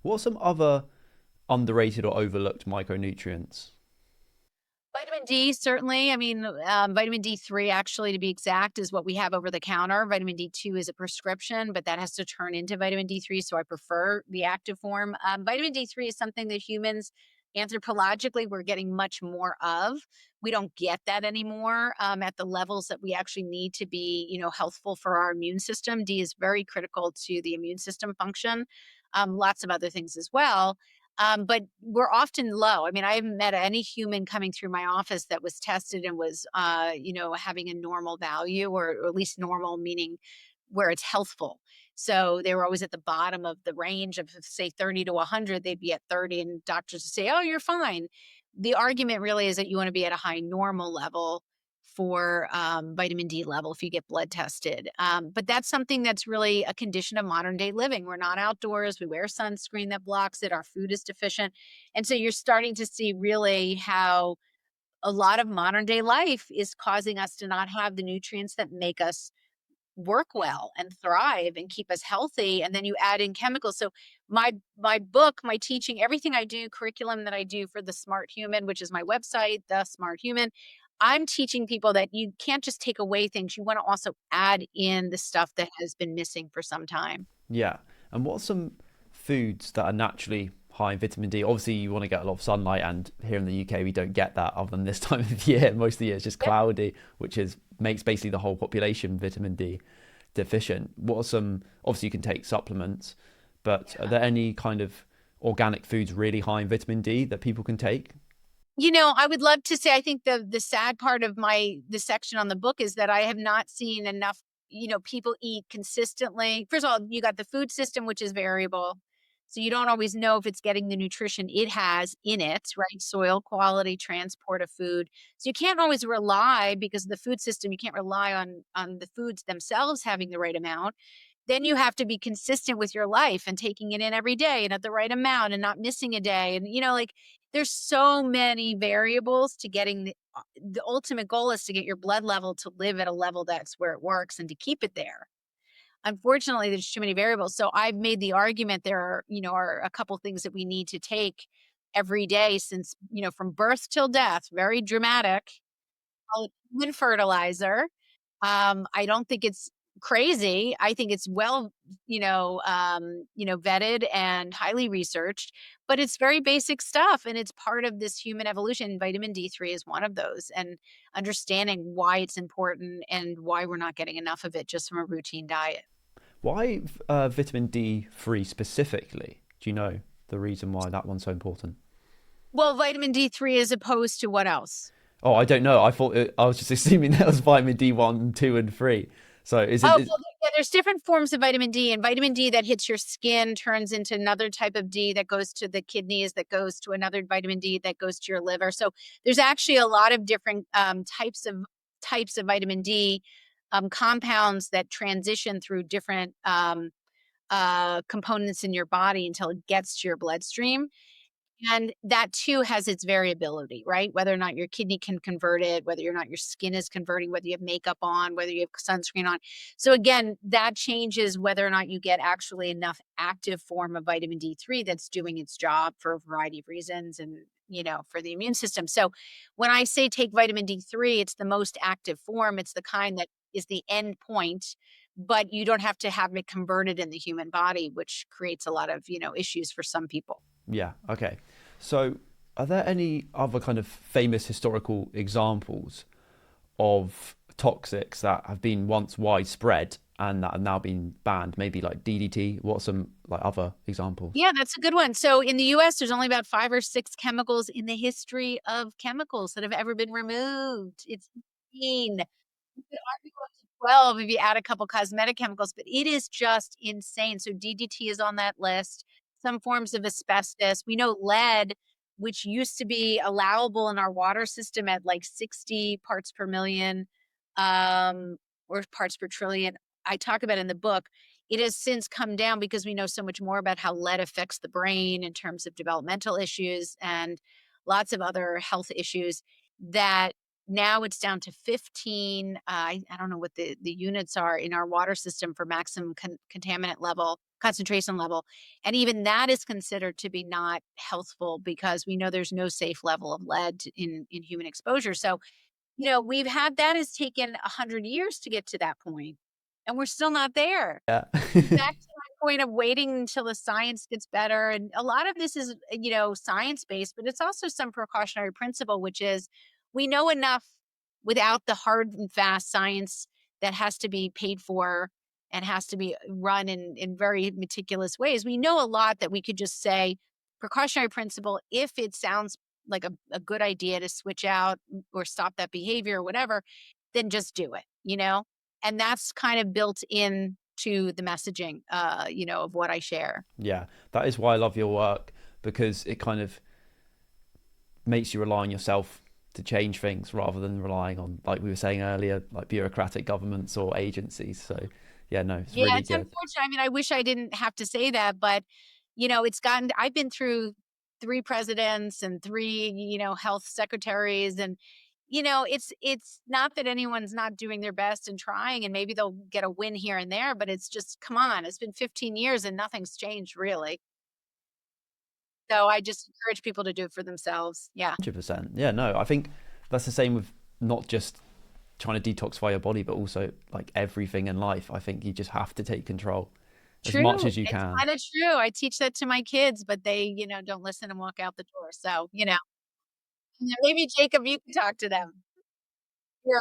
What are some other underrated or overlooked micronutrients? Vitamin D, certainly. I mean, vitamin D3, actually, to be exact, is what we have over the counter. Vitamin D2 is a prescription, but that has to turn into vitamin D3. So I prefer the active form. Vitamin D3 is something that humans, anthropologically, we're getting much more of. We don't get that anymore at the levels that we actually need to be, healthful for our immune system. D is very critical to the immune system function. Lots of other things as well, but we're often low. I mean, I haven't met any human coming through my office that was tested and was, having a normal value, or at least normal meaning where it's healthful. So they were always at the bottom of the range of, say, 30 to 100. They'd be at 30, and doctors would say, "Oh, you're fine." The argument really is that you want to be at a high normal level for vitamin D level if you get blood tested. But that's something that's really a condition of modern day living. We're not outdoors. We wear sunscreen that blocks it. Our food is deficient. And so you're starting to see really how a lot of modern day life is causing us to not have the nutrients that make us work well and thrive and keep us healthy. And then you add in chemicals. So my book, my teaching, everything I do, curriculum that I do for the Smart Human, which is my website, the Smart Human, I'm teaching people that you can't just take away things. You want to also add in the stuff that has been missing for some time. Yeah. And what are some foods that are naturally high in vitamin D? Obviously, you want to get a lot of sunlight, and here in the UK, we don't get that other than this time of year. Most of the year it's just Yep. cloudy, which is makes basically the whole population vitamin D deficient. What are some, obviously, you can take supplements, but are Yeah. there any kind of organic foods really high in vitamin D that people can take? I would love to say, I think the sad part of the section on the book is that I have not seen enough, people eat consistently. First of all, you got the food system, which is variable. So you don't always know if it's getting the nutrition it has in it, right? Soil quality, transport of food. So you can't always rely, because of the food system, you can't rely on the foods themselves having the right amount. Then you have to be consistent with your life and taking it in every day and at the right amount and not missing a day. And, like, there's so many variables to getting the ultimate goal is to get your blood level to live at a level that's where it works and to keep it there. Unfortunately, there's too many variables. So I've made the argument there are a couple things that we need to take every day since, from birth till death, very dramatic. Call it human fertilizer. I don't think it's crazy. I think it's well, vetted and highly researched, but it's very basic stuff and it's part of this human evolution. Vitamin D3 is one of those, and understanding why it's important and why we're not getting enough of it just from a routine diet. Why vitamin D3 specifically? Do you know the reason why that one's so important? Well, vitamin D3 as opposed to what else? Oh, I don't know. I was just assuming that was vitamin D1, 2, and 3. So is it? Oh, well, yeah, there's different forms of vitamin D, and vitamin D that hits your skin turns into another type of D that goes to the kidneys, that goes to another vitamin D that goes to your liver. So there's actually a lot of different types of vitamin D compounds that transition through different components in your body until it gets to your bloodstream. And that too has its variability, right? Whether or not your kidney can convert it, whether or not your skin is converting, whether you have makeup on, whether you have sunscreen on. So again, that changes whether or not you get actually enough active form of vitamin D3 that's doing its job for a variety of reasons, and, for the immune system. So when I say take vitamin D3, it's the most active form. It's the kind that is the end point, but you don't have to have it converted in the human body, which creates a lot of, issues for some people. Yeah. Okay. So are there any other kind of famous historical examples of toxics that have been once widespread and that have now been banned? Maybe like DDT. What are some like other examples? Yeah, that's a good one. So in the US, there's only about 5 or 6 chemicals in the history of chemicals that have ever been removed. It's insane. You could argue up to 12 if you add a couple cosmetic chemicals, but it is just insane. So DDT is on that list. Some forms of asbestos. We know lead, which used to be allowable in our water system at like 60 parts per million, um, or parts per trillion. I talk about in the book. It has since come down because we know so much more about how lead affects the brain in terms of developmental issues and lots of other health issues, that Now it's down to 15. I don't know what the units are in our water system for maximum contaminant level, concentration level. And even that is considered to be not healthful because we know there's no safe level of lead in human exposure. So, we've had that has taken 100 years to get to that point, and we're still not there. Yeah. Back to my point of waiting until the science gets better, and a lot of this is, science-based, but it's also some precautionary principle, which is we know enough without the hard and fast science that has to be paid for and has to be run in very meticulous ways. We know a lot that we could just say, precautionary principle, if it sounds like a good idea to switch out or stop that behavior or whatever, then just do it, And that's kind of built in to the messaging, of what I share. Yeah, that is why I love your work, because it kind of makes you rely on yourself to change things rather than relying on, like we were saying earlier, like bureaucratic governments or agencies. So yeah, no, it's Yeah, really it's good. unfortunate. I mean, I wish I didn't have to say that, but I've been through 3 presidents and 3, health secretaries, and it's not that anyone's not doing their best and trying, and maybe they'll get a win here and there, but it's just, come on, it's been 15 years and nothing's changed really. So I just encourage people to do it for themselves. Yeah. 100%. Yeah, no, I think that's the same with not just trying to detoxify your body, but also like everything in life. I think you just have to take control as much True. as you It's can. kinda true. I teach that to my kids, but they, don't listen and walk out the door. So, maybe Jacob, you can talk to them. Yeah.